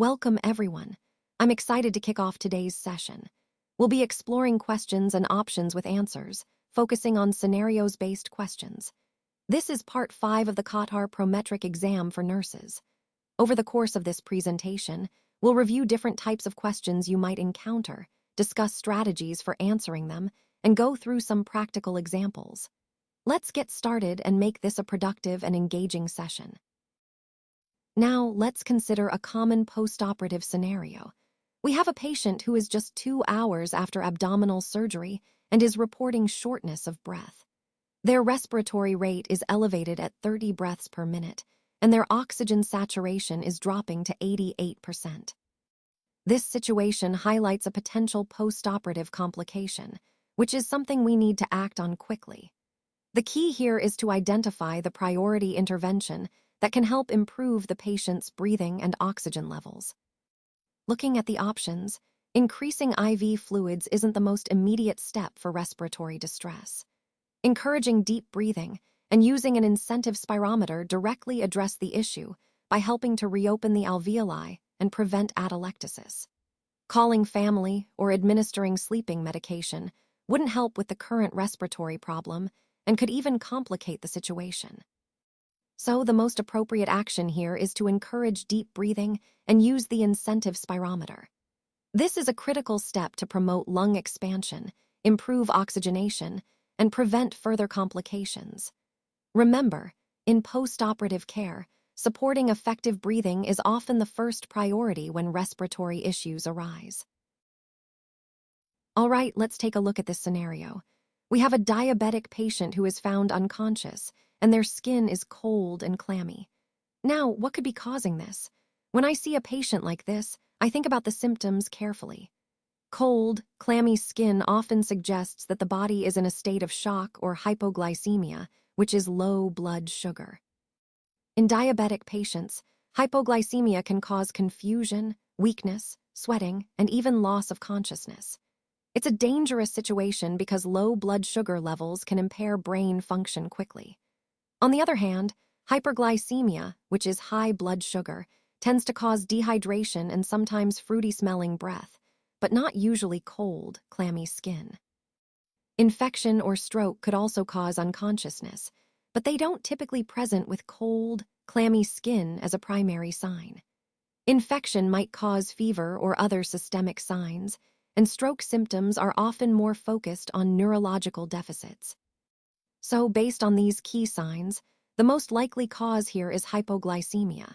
Welcome, everyone. I'm excited to kick off today's session. We'll be exploring questions and options with answers, focusing on scenarios-based questions. This is part 5 of the Qatar Prometric exam for nurses. Over the course of this presentation, we'll review different types of questions you might encounter, discuss strategies for answering them, and go through some practical examples. Let's get started and make this a productive and engaging session. Now, let's consider a common post-operative scenario. We have a patient who is just 2 hours after abdominal surgery and is reporting shortness of breath. Their respiratory rate is elevated at 30 breaths per minute, and their oxygen saturation is dropping to 88%. This situation highlights a potential post-operative complication, which is something we need to act on quickly. The key here is to identify the priority intervention that can help improve the patient's breathing and oxygen levels. Looking at the options, increasing IV fluids isn't the most immediate step for respiratory distress. Encouraging deep breathing and using an incentive spirometer directly address the issue by helping to reopen the alveoli and prevent atelectasis. Calling family or administering sleeping medication wouldn't help with the current respiratory problem and could even complicate the situation. So the most appropriate action here is to encourage deep breathing and use the incentive spirometer. This is a critical step to promote lung expansion, improve oxygenation, and prevent further complications. Remember, in post-operative care, supporting effective breathing is often the first priority when respiratory issues arise. All right, let's take a look at this scenario. We have a diabetic patient who is found unconscious, and their skin is cold and clammy. Now, what could be causing this? When I see a patient like this, I think about the symptoms carefully. Cold, clammy skin often suggests that the body is in a state of shock or hypoglycemia, which is low blood sugar. In diabetic patients, hypoglycemia can cause confusion, weakness, sweating, and even loss of consciousness. It's a dangerous situation because low blood sugar levels can impair brain function quickly. On the other hand, hyperglycemia, which is high blood sugar, tends to cause dehydration and sometimes fruity-smelling breath, but not usually cold, clammy skin. Infection or stroke could also cause unconsciousness, but they don't typically present with cold, clammy skin as a primary sign. Infection might cause fever or other systemic signs, and stroke symptoms are often more focused on neurological deficits. So, based on these key signs, the most likely cause here is hypoglycemia.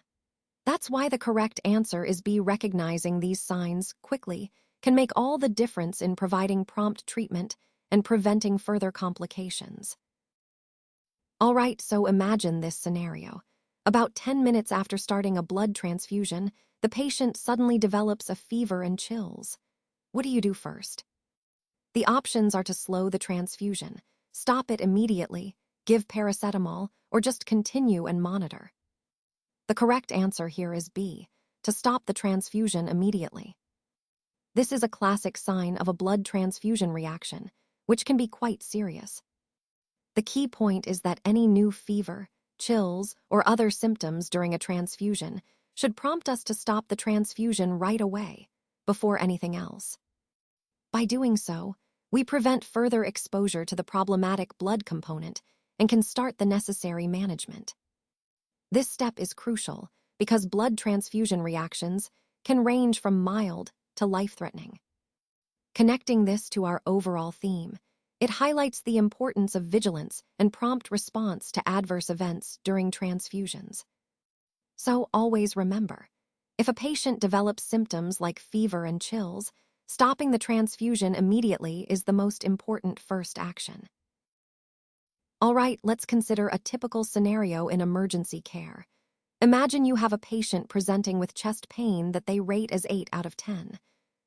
That's why the correct answer is B. Recognizing these signs quickly can make all the difference in providing prompt treatment and preventing further complications. All right, so imagine this scenario. About 10 minutes after starting a blood transfusion, the patient suddenly develops a fever and chills. What do you do first? The options are to slow the transfusion, stop it immediately, give paracetamol, or just continue and monitor. The correct answer here is B, to stop the transfusion immediately. This is a classic sign of a blood transfusion reaction, which can be quite serious. The key point is that any new fever, chills, or other symptoms during a transfusion should prompt us to stop the transfusion right away, before anything else. By doing so, we prevent further exposure to the problematic blood component and can start the necessary management. This step is crucial because blood transfusion reactions can range from mild to life-threatening. Connecting this to our overall theme, it highlights the importance of vigilance and prompt response to adverse events during transfusions. So always remember, if a patient develops symptoms like fever and chills, stopping the transfusion immediately is the most important first action. All right, let's consider a typical scenario in emergency care. Imagine you have a patient presenting with chest pain that they rate as 8 out of 10.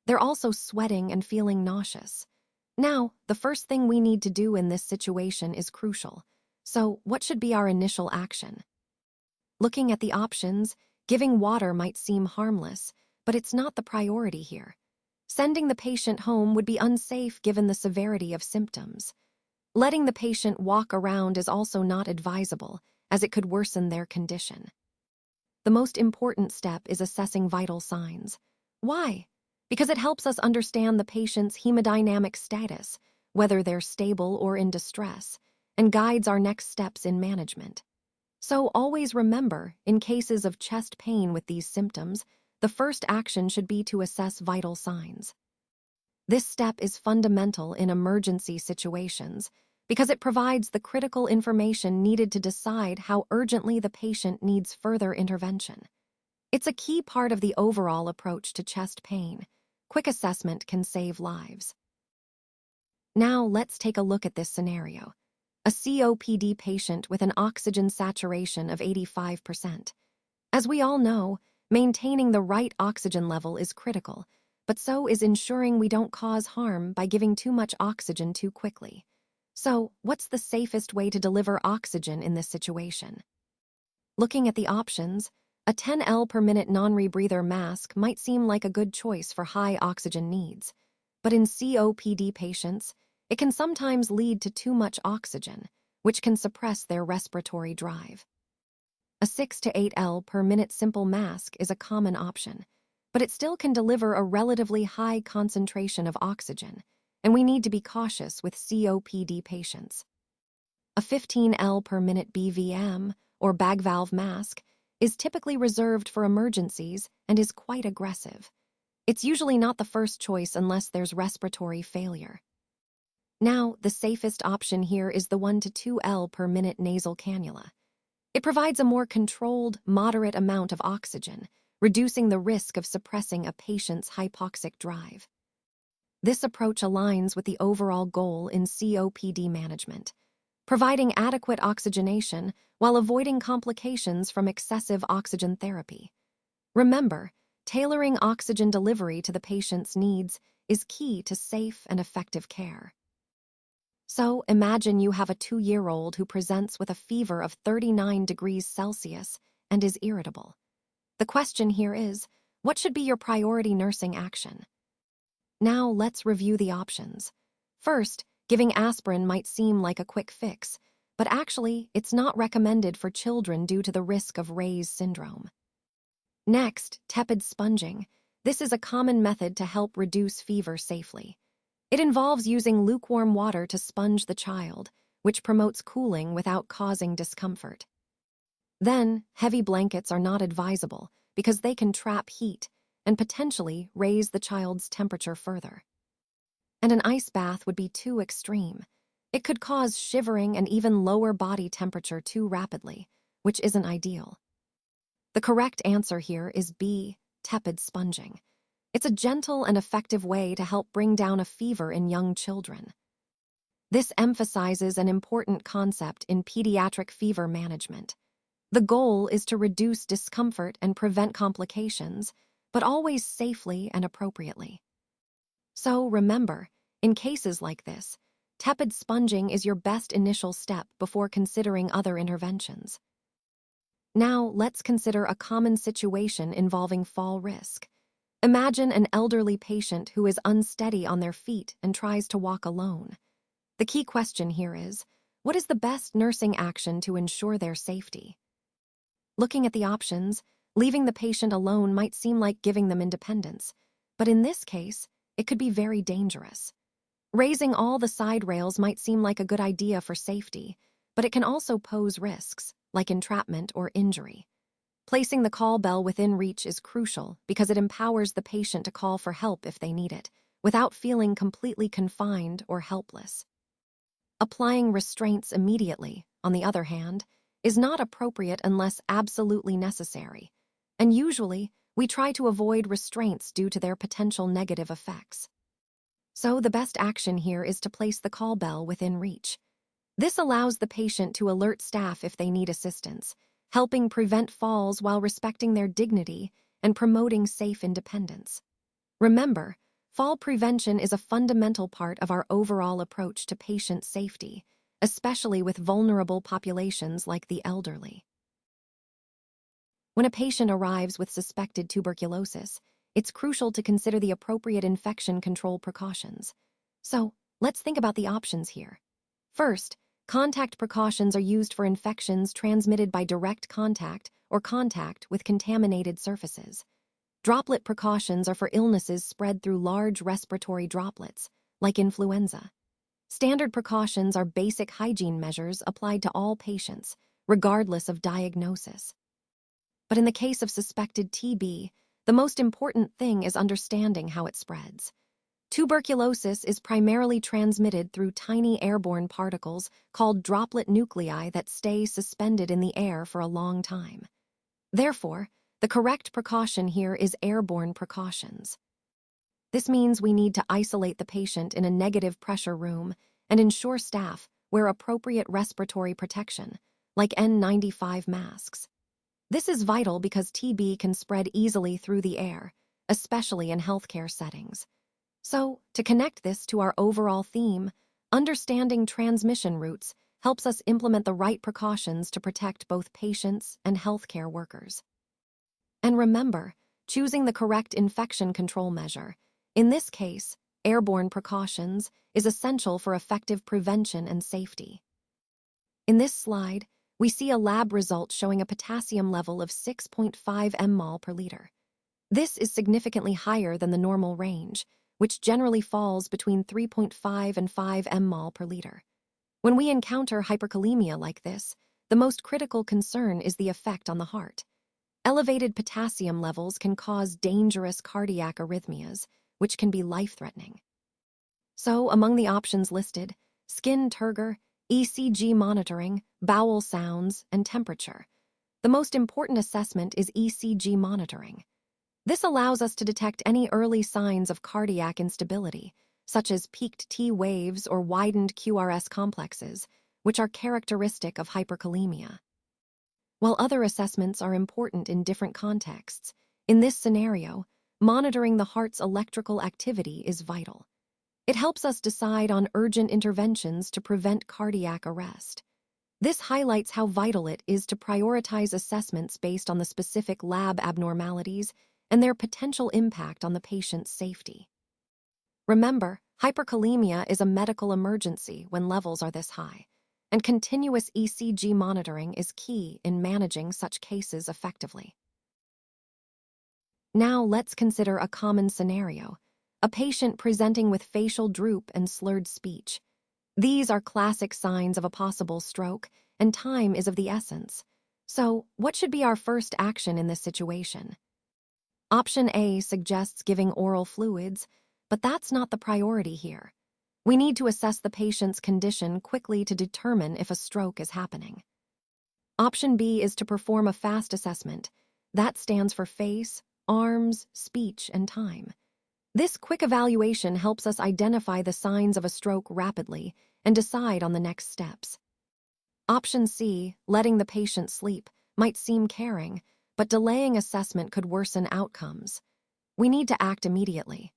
They're also sweating and feeling nauseous. Now, the first thing we need to do in this situation is crucial. So, what should be our initial action? Looking at the options, giving water might seem harmless, but it's not the priority here. Sending the patient home would be unsafe given the severity of symptoms. Letting the patient walk around is also not advisable, as it could worsen their condition. the most important step is assessing vital signs. Why? Because it helps us understand the patient's hemodynamic status, whether they're stable or in distress, and guides our next steps in management. So always remember, in cases of chest pain with these symptoms, the first action should be to assess vital signs. This step is fundamental in emergency situations because it provides the critical information needed to decide how urgently the patient needs further intervention. It's a key part of the overall approach to chest pain. Quick assessment can save lives. Now let's take a look at this scenario. A COPD patient with an oxygen saturation of 85%. As we all know, maintaining the right oxygen level is critical, but so is ensuring we don't cause harm by giving too much oxygen too quickly. So, what's the safest way to deliver oxygen in this situation? Looking at the options, a 10 L per minute non-rebreather mask might seem like a good choice for high oxygen needs, but in COPD patients, it can sometimes lead to too much oxygen, which can suppress their respiratory drive. A 6 to 8 L per minute simple mask is a common option, but it still can deliver a relatively high concentration of oxygen, and we need to be cautious with COPD patients. A 15 L per minute BVM, or bag valve mask, is typically reserved for emergencies and is quite aggressive. It's usually not the first choice unless there's respiratory failure. Now, the safest option here is the 1 to 2 L per minute nasal cannula. It provides a more controlled, moderate amount of oxygen, reducing the risk of suppressing a patient's hypoxic drive. This approach aligns with the overall goal in COPD management, providing adequate oxygenation while avoiding complications from excessive oxygen therapy. Remember, tailoring oxygen delivery to the patient's needs is key to safe and effective care. So, imagine you have a 2-year-old who presents with a fever of 39 degrees Celsius and is irritable. The question here is, what should be your priority nursing action? Now, let's review the options. First, giving aspirin might seem like a quick fix, but actually, it's not recommended for children due to the risk of Ray's syndrome. Next, tepid sponging. This is a common method to help reduce fever safely. It involves using lukewarm water to sponge the child, which promotes cooling without causing discomfort. Then, heavy blankets are not advisable because they can trap heat and potentially raise the child's temperature further. And an ice bath would be too extreme. It could cause shivering and even lower body temperature too rapidly, which isn't ideal. The correct answer here is B, tepid sponging. It's a gentle and effective way to help bring down a fever in young children. This emphasizes an important concept in pediatric fever management. The goal is to reduce discomfort and prevent complications, but always safely and appropriately. So remember, in cases like this, tepid sponging is your best initial step before considering other interventions. Now, let's consider a common situation involving fall risk. Imagine an elderly patient who is unsteady on their feet and tries to walk alone. The key question here is, what is the best nursing action to ensure their safety? Looking at the options, leaving the patient alone might seem like giving them independence, but in this case, it could be very dangerous. Raising all the side rails might seem like a good idea for safety, but it can also pose risks, like entrapment or injury. Placing the call bell within reach is crucial because it empowers the patient to call for help if they need it, without feeling completely confined or helpless. Applying restraints immediately, on the other hand, is not appropriate unless absolutely necessary, and usually we try to avoid restraints due to their potential negative effects. So the best action here is to place the call bell within reach. This allows the patient to alert staff if they need assistance, helping prevent falls while respecting their dignity and promoting safe independence. Remember, fall prevention is a fundamental part of our overall approach to patient safety, especially with vulnerable populations like the elderly. When a patient arrives with suspected tuberculosis, it's crucial to consider the appropriate infection control precautions. So, let's think about the options here. First, Contact precautions are used for infections transmitted by direct contact or contact with contaminated surfaces. Droplet precautions are for illnesses spread through large respiratory droplets, like influenza. Standard precautions are basic hygiene measures applied to all patients, regardless of diagnosis. But in the case of suspected TB, the most important thing is understanding how it spreads. Tuberculosis is primarily transmitted through tiny airborne particles called droplet nuclei that stay suspended in the air for a long time. Therefore, the correct precaution here is airborne precautions. This means we need to isolate the patient in a negative pressure room and ensure staff wear appropriate respiratory protection, like N95 masks. This is vital because TB can spread easily through the air, especially in healthcare settings. So, to connect this to our overall theme, understanding transmission routes helps us implement the right precautions to protect both patients and healthcare workers. And remember, choosing the correct infection control measure, in this case, airborne precautions, is essential for effective prevention and safety. In this slide, we see a lab result showing a potassium level of 6.5 mmol per liter. This is significantly higher than the normal range, which generally falls between 3.5 and 5 mmol per liter. When we encounter hyperkalemia like this, the most critical concern is the effect on the heart. Elevated potassium levels can cause dangerous cardiac arrhythmias, which can be life-threatening. So, among the options listed, skin turgor, ECG monitoring, bowel sounds, and temperature. The most important assessment is ECG monitoring. This allows us to detect any early signs of cardiac instability, such as peaked T waves or widened QRS complexes, which are characteristic of hyperkalemia. While other assessments are important in different contexts, in this scenario, monitoring the heart's electrical activity is vital. It helps us decide on urgent interventions to prevent cardiac arrest. This highlights how vital it is to prioritize assessments based on the specific lab abnormalities and their potential impact on the patient's safety. Remember, hyperkalemia is a medical emergency when levels are this high, and continuous ECG monitoring is key in managing such cases effectively. Now let's consider a common scenario, a patient presenting with facial droop and slurred speech. These are classic signs of a possible stroke, and time is of the essence. So, what should be our first action in this situation? Option A suggests giving oral fluids, but that's not the priority here. We need to assess the patient's condition quickly to determine if a stroke is happening. Option B is to perform a FAST assessment. That stands for face, arms, speech, and time. This quick evaluation helps us identify the signs of a stroke rapidly and decide on the next steps. Option C, letting the patient sleep, might seem caring, but delaying assessment could worsen outcomes. We need to act immediately.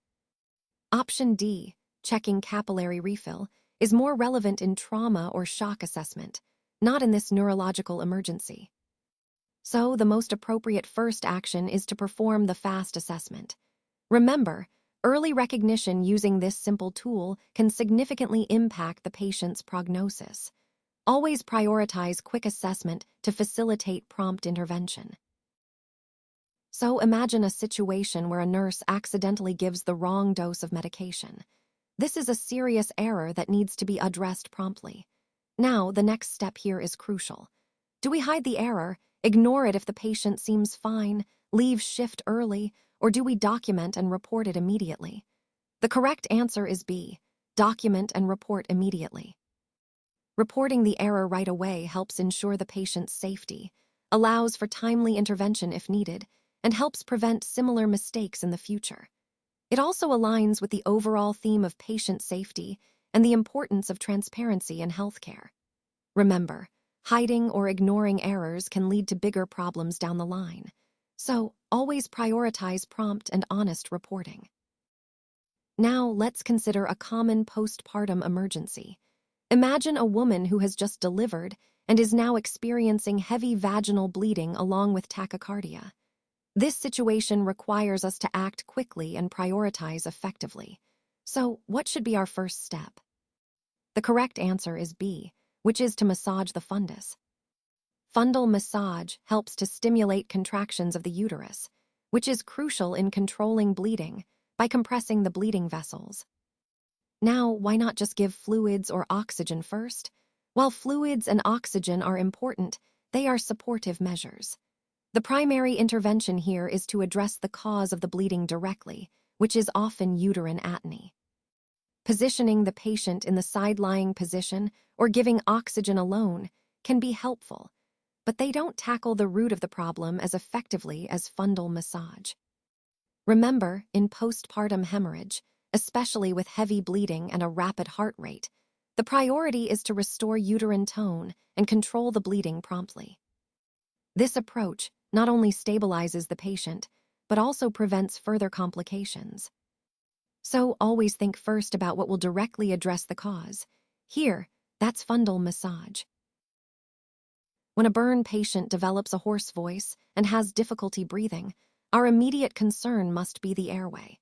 Option D, checking capillary refill, is more relevant in trauma or shock assessment, not in this neurological emergency. So, the most appropriate first action is to perform the FAST assessment. Remember, early recognition using this simple tool can significantly impact the patient's prognosis. Always prioritize quick assessment to facilitate prompt intervention. So imagine a situation where a nurse accidentally gives the wrong dose of medication. This is a serious error that needs to be addressed promptly. Now, the next step here is crucial. Do we hide the error, ignore it if the patient seems fine, leave shift early, or do we document and report it immediately? The correct answer is B, document and report immediately. Reporting the error right away helps ensure the patient's safety, allows for timely intervention if needed, and helps prevent similar mistakes in the future. It also aligns with the overall theme of patient safety and the importance of transparency in healthcare. Remember, hiding or ignoring errors can lead to bigger problems down the line. So, always prioritize prompt and honest reporting. Now, let's consider a common postpartum emergency. Imagine a woman who has just delivered and is now experiencing heavy vaginal bleeding along with tachycardia. This situation requires us to act quickly and prioritize effectively. So, what should be our first step? The correct answer is B, which is to massage the fundus. Fundal massage helps to stimulate contractions of the uterus, which is crucial in controlling bleeding by compressing the bleeding vessels. Now, why not just give fluids or oxygen first? While fluids and oxygen are important, they are supportive measures. The primary intervention here is to address the cause of the bleeding directly, which is often uterine atony. Positioning the patient in the side-lying position or giving oxygen alone can be helpful, but they don't tackle the root of the problem as effectively as fundal massage. Remember, in postpartum hemorrhage, especially with heavy bleeding and a rapid heart rate, the priority is to restore uterine tone and control the bleeding promptly. This approach not only stabilizes the patient, but also prevents further complications. So always think first about what will directly address the cause. Here, that's fundal massage. When a burn patient develops a hoarse voice and has difficulty breathing, our immediate concern must be the airway.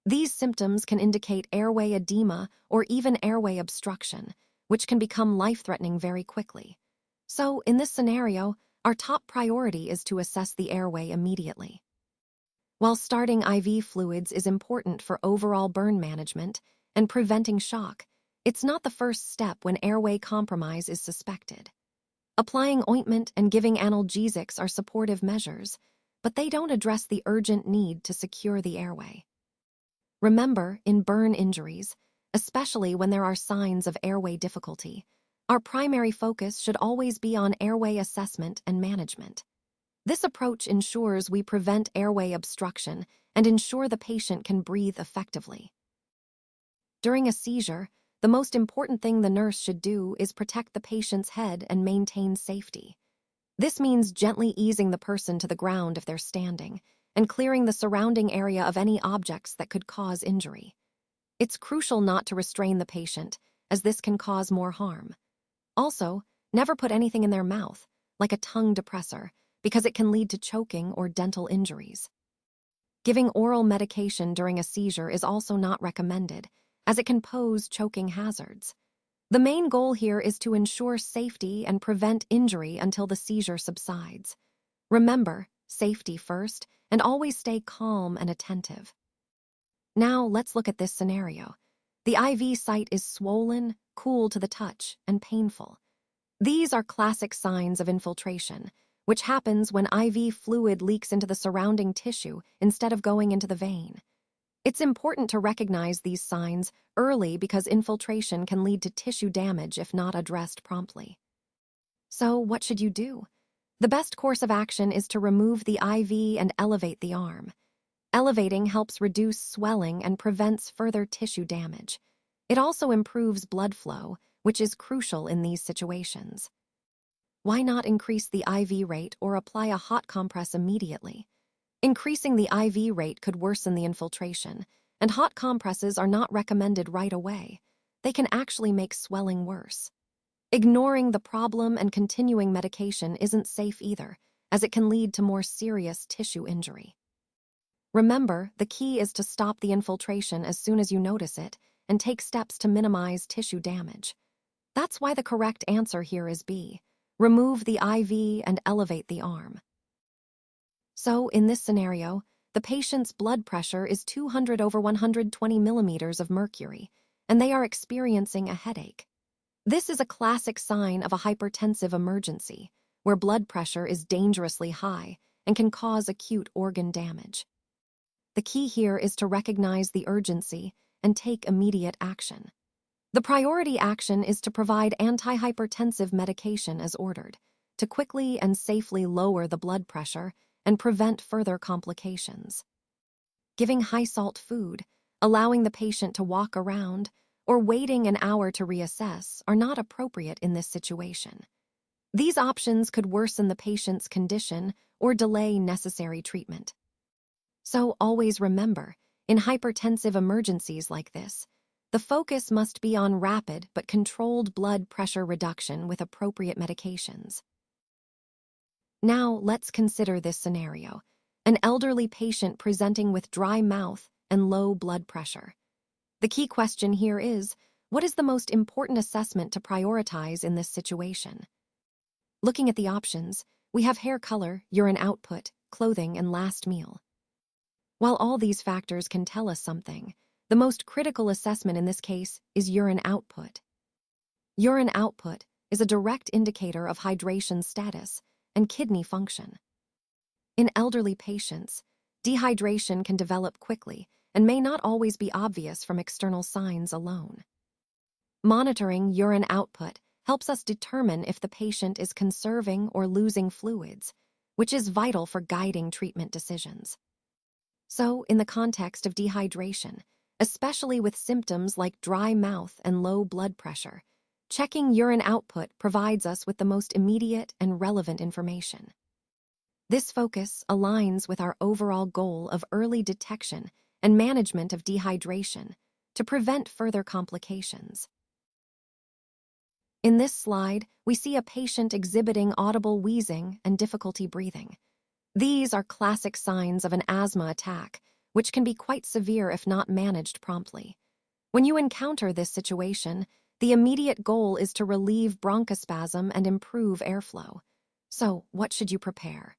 These symptoms can indicate airway edema or even airway obstruction, which can become life-threatening very quickly. So, in this scenario, our top priority is to assess the airway immediately. While starting IV fluids is important for overall burn management and preventing shock, it's not the first step when airway compromise is suspected. Applying ointment and giving analgesics are supportive measures, but they don't address the urgent need to secure the airway. Remember, in burn injuries, especially when there are signs of airway difficulty, our primary focus should always be on airway assessment and management. This approach ensures we prevent airway obstruction and ensure the patient can breathe effectively. During a seizure, the most important thing the nurse should do is protect the patient's head and maintain safety. This means gently easing the person to the ground if they're standing and clearing the surrounding area of any objects that could cause injury. It's crucial not to restrain the patient, as this can cause more harm. Also, never put anything in their mouth, like a tongue depressor, because it can lead to choking or dental injuries. Giving oral medication during a seizure is also not recommended, as it can pose choking hazards. The main goal here is to ensure safety and prevent injury until the seizure subsides. Remember, safety first, and always stay calm and attentive. Now, let's look at this scenario. The IV site is swollen, cool to the touch, and painful. These are classic signs of infiltration, which happens when IV fluid leaks into the surrounding tissue instead of going into the vein. It's important to recognize these signs early because infiltration can lead to tissue damage if not addressed promptly. So, what should you do? The best course of action is to remove the IV and elevate the arm. Elevating helps reduce swelling and prevents further tissue damage. It also improves blood flow, which is crucial in these situations. Why not increase the IV rate or apply a hot compress immediately? Increasing the IV rate could worsen the infiltration, and hot compresses are not recommended right away. They can actually make swelling worse. Ignoring the problem and continuing medication isn't safe either, as it can lead to more serious tissue injury. Remember, the key is to stop the infiltration as soon as you notice it and take steps to minimize tissue damage. That's why the correct answer here is B. Remove the IV and elevate the arm. So, in this scenario, the patient's blood pressure is 200 over 120 millimeters of mercury, and they are experiencing a headache. This is a classic sign of a hypertensive emergency, where blood pressure is dangerously high and can cause acute organ damage. The key here is to recognize the urgency and take immediate action. The priority action is to provide antihypertensive medication as ordered, to quickly and safely lower the blood pressure and prevent further complications. Giving high-salt food, allowing the patient to walk around, or waiting an hour to reassess are not appropriate in this situation. These options could worsen the patient's condition or delay necessary treatment. So always remember, in hypertensive emergencies like this, the focus must be on rapid but controlled blood pressure reduction with appropriate medications. Now let's consider this scenario: an elderly patient presenting with dry mouth and low blood pressure. The key question here is, What is the most important assessment to prioritize in this situation? Looking at the options, we have hair color, urine output, clothing, and last meal. While all these factors can tell us something, the most critical assessment in this case is urine output. Urine output is a direct indicator of hydration status and kidney function. In elderly patients, dehydration can develop quickly and may not always be obvious from external signs alone. Monitoring urine output helps us determine if the patient is conserving or losing fluids, which is vital for guiding treatment decisions. So, in the context of dehydration, especially with symptoms like dry mouth and low blood pressure, checking urine output provides us with the most immediate and relevant information. This focus aligns with our overall goal of early detection and management of dehydration to prevent further complications. In this slide, we see a patient exhibiting audible wheezing and difficulty breathing. These are classic signs of an asthma attack, which can be quite severe if not managed promptly. When you encounter this situation, the immediate goal is to relieve bronchospasm and improve airflow. So, what should you prepare?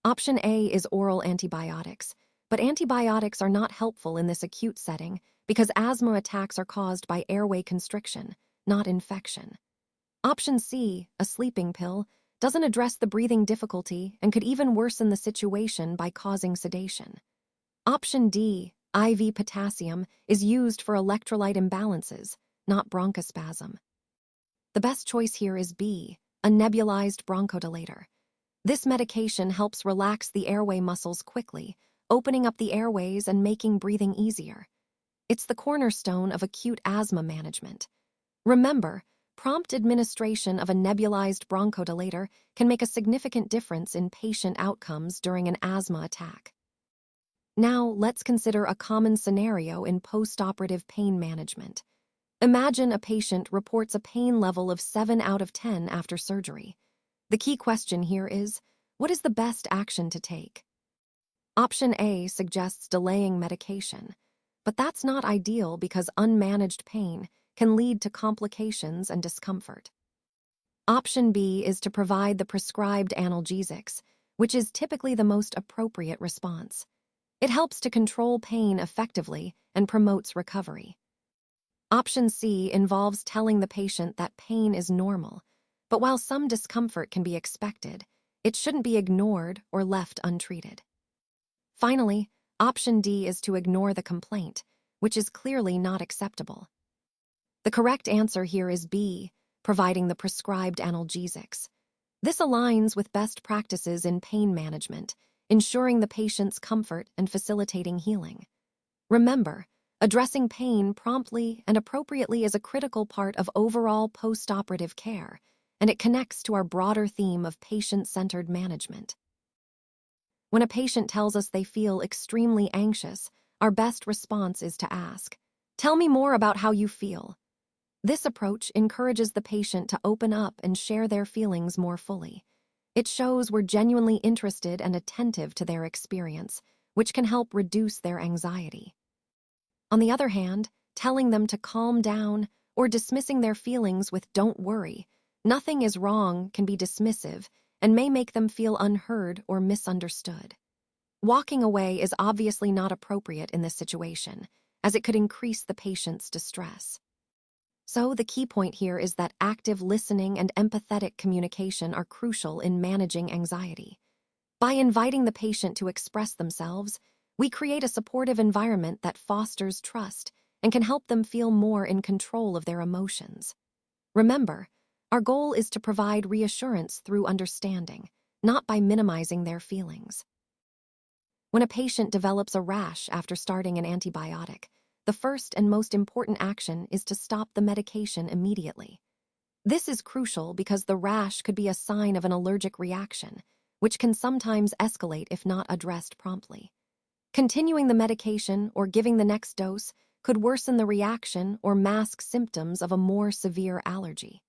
Option A is oral antibiotics, but antibiotics are not helpful in this acute setting because asthma attacks are caused by airway constriction, not infection. Option C, a sleeping pill, doesn't address the breathing difficulty and could even worsen the situation by causing sedation. Option D, IV potassium, is used for electrolyte imbalances, not bronchospasm. The best choice here is B, a nebulized bronchodilator. This medication helps relax the airway muscles quickly, opening up the airways and making breathing easier. It's the cornerstone of acute asthma management. Remember, prompt administration of a nebulized bronchodilator can make a significant difference in patient outcomes during an asthma attack. Now, let's consider a common scenario in post-operative pain management. Imagine a patient reports a pain level of 7 out of 10 after surgery. The key question here is, what is the best action to take? Option A suggests delaying medication, but that's not ideal because unmanaged pain can lead to complications and discomfort. Option B is to provide the prescribed analgesics, which is typically the most appropriate response. It helps to control pain effectively and promotes recovery. Option C involves telling the patient that pain is normal, but while some discomfort can be expected, it shouldn't be ignored or left untreated. Finally, option D is to ignore the complaint, which is clearly not acceptable. The correct answer here is B, providing the prescribed analgesics. This aligns with best practices in pain management, ensuring the patient's comfort and facilitating healing. Remember, addressing pain promptly and appropriately is a critical part of overall post-operative care, and it connects to our broader theme of patient-centered management. When a patient tells us they feel extremely anxious, our best response is to ask, "Tell me more about how you feel." This approach encourages the patient to open up and share their feelings more fully. It shows we're genuinely interested and attentive to their experience, which can help reduce their anxiety. On the other hand, telling them to calm down or dismissing their feelings with "don't worry, nothing is wrong" can be dismissive and may make them feel unheard or misunderstood. Walking away is obviously not appropriate in this situation, as it could increase the patient's distress. So the key point here is that active listening and empathetic communication are crucial in managing anxiety. By inviting the patient to express themselves, we create a supportive environment that fosters trust and can help them feel more in control of their emotions. Remember, our goal is to provide reassurance through understanding, not by minimizing their feelings. When a patient develops a rash after starting an antibiotic, the first and most important action is to stop the medication immediately. This is crucial because the rash could be a sign of an allergic reaction, which can sometimes escalate if not addressed promptly. Continuing the medication or giving the next dose could worsen the reaction or mask symptoms of a more severe allergy.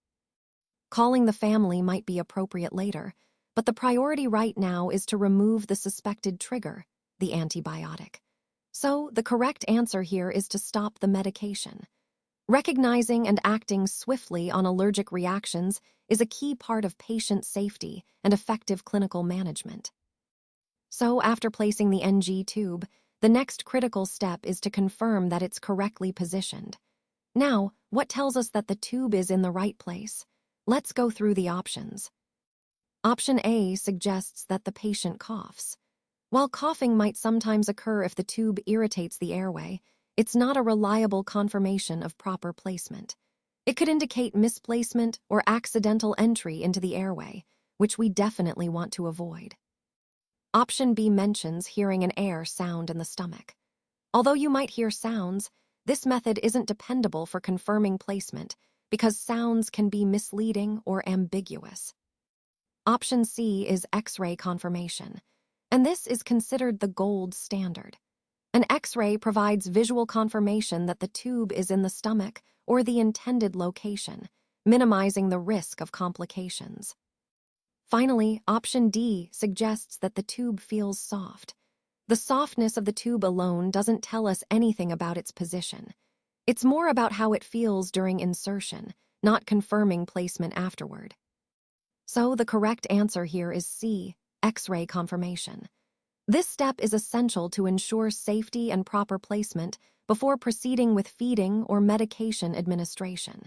Calling the family might be appropriate later, but the priority right now is to remove the suspected trigger, the antibiotic. So, the correct answer here is to stop the medication. Recognizing and acting swiftly on allergic reactions is a key part of patient safety and effective clinical management. So, after placing the NG tube, the next critical step is to confirm that it's correctly positioned. Now, what tells us that the tube is in the right place? Let's go through the options. Option A suggests that the patient coughs. While coughing might sometimes occur if the tube irritates the airway, it's not a reliable confirmation of proper placement. It could indicate misplacement or accidental entry into the airway, which we definitely want to avoid. Option B mentions hearing an air sound in the stomach. Although you might hear sounds, this method isn't dependable for confirming placement because sounds can be misleading or ambiguous. Option C is X-ray confirmation, and this is considered the gold standard. An X-ray provides visual confirmation that the tube is in the stomach or the intended location, minimizing the risk of complications. Finally, option D suggests that the tube feels soft. The softness of the tube alone doesn't tell us anything about its position. It's more about how it feels during insertion, not confirming placement afterward. So the correct answer here is C, X-ray confirmation. This step is essential to ensure safety and proper placement before proceeding with feeding or medication administration.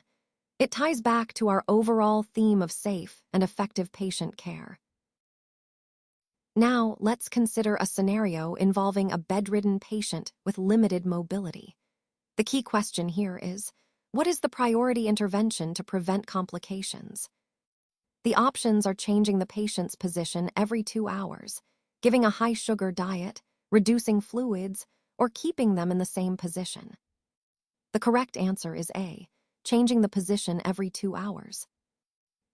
It ties back to our overall theme of safe and effective patient care. Now, let's consider a scenario involving a bedridden patient with limited mobility. The key question here is, what is the priority intervention to prevent complications? The options are changing the patient's position every 2 hours, giving a high-sugar diet, reducing fluids, or keeping them in the same position. The correct answer is A, changing the position every 2 hours.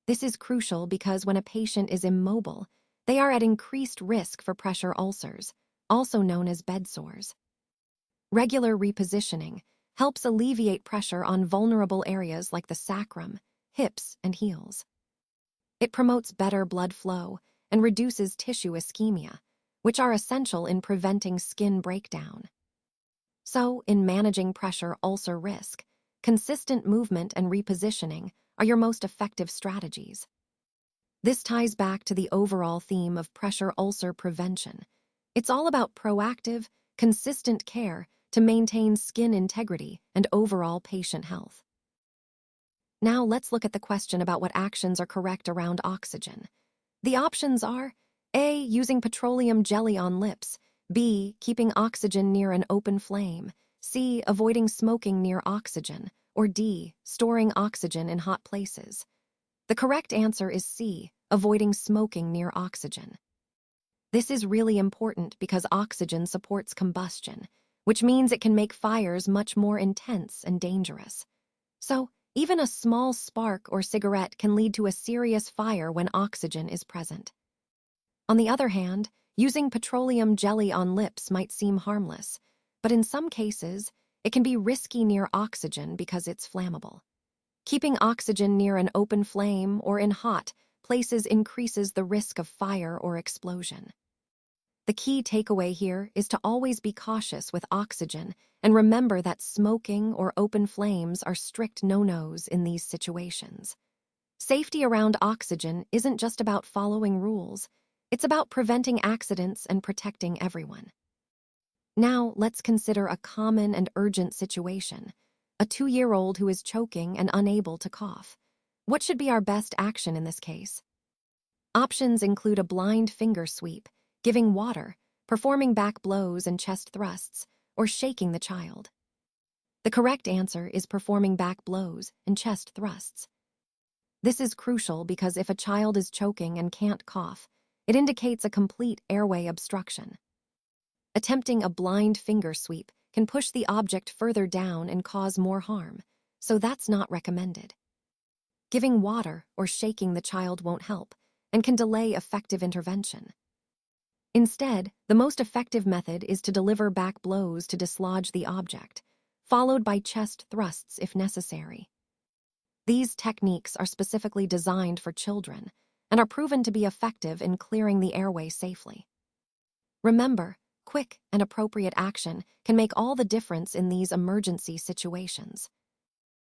This is crucial because when a patient is immobile, they are at increased risk for pressure ulcers, also known as bed sores. Regular repositioning helps alleviate pressure on vulnerable areas like the sacrum, hips, and heels. It promotes better blood flow and reduces tissue ischemia, which are essential in preventing skin breakdown. So, in managing pressure ulcer risk, consistent movement and repositioning are your most effective strategies. This ties back to the overall theme of pressure ulcer prevention. It's all about proactive, consistent care to maintain skin integrity and overall patient health. Now let's look at the question about what actions are correct around oxygen. The options are A, using petroleum jelly on lips, B, keeping oxygen near an open flame, C, avoiding smoking near oxygen, or D, storing oxygen in hot places. The correct answer is C, avoiding smoking near oxygen. This is really important because oxygen supports combustion, which means it can make fires much more intense and dangerous. So, even a small spark or cigarette can lead to a serious fire when oxygen is present. On the other hand, using petroleum jelly on lips might seem harmless, but in some cases, it can be risky near oxygen because it's flammable. Keeping oxygen near an open flame or in hot places increases the risk of fire or explosion. The key takeaway here is to always be cautious with oxygen and remember that smoking or open flames are strict no-nos in these situations. Safety around oxygen isn't just about following rules, it's about preventing accidents and protecting everyone. Now, let's consider a common and urgent situation. A 2-year-old who is choking and unable to cough. What should be our best action in this case? Options include a blind finger sweep, giving water, performing back blows and chest thrusts, or shaking the child. The correct answer is performing back blows and chest thrusts. This is crucial because if a child is choking and can't cough, it indicates a complete airway obstruction. Attempting a blind finger sweep can push the object further down and cause more harm, so that's not recommended. Giving water or shaking the child won't help and can delay effective intervention. Instead, the most effective method is to deliver back blows to dislodge the object, followed by chest thrusts if necessary. These techniques are specifically designed for children and are proven to be effective in clearing the airway safely. Remember, quick and appropriate action can make all the difference in these emergency situations.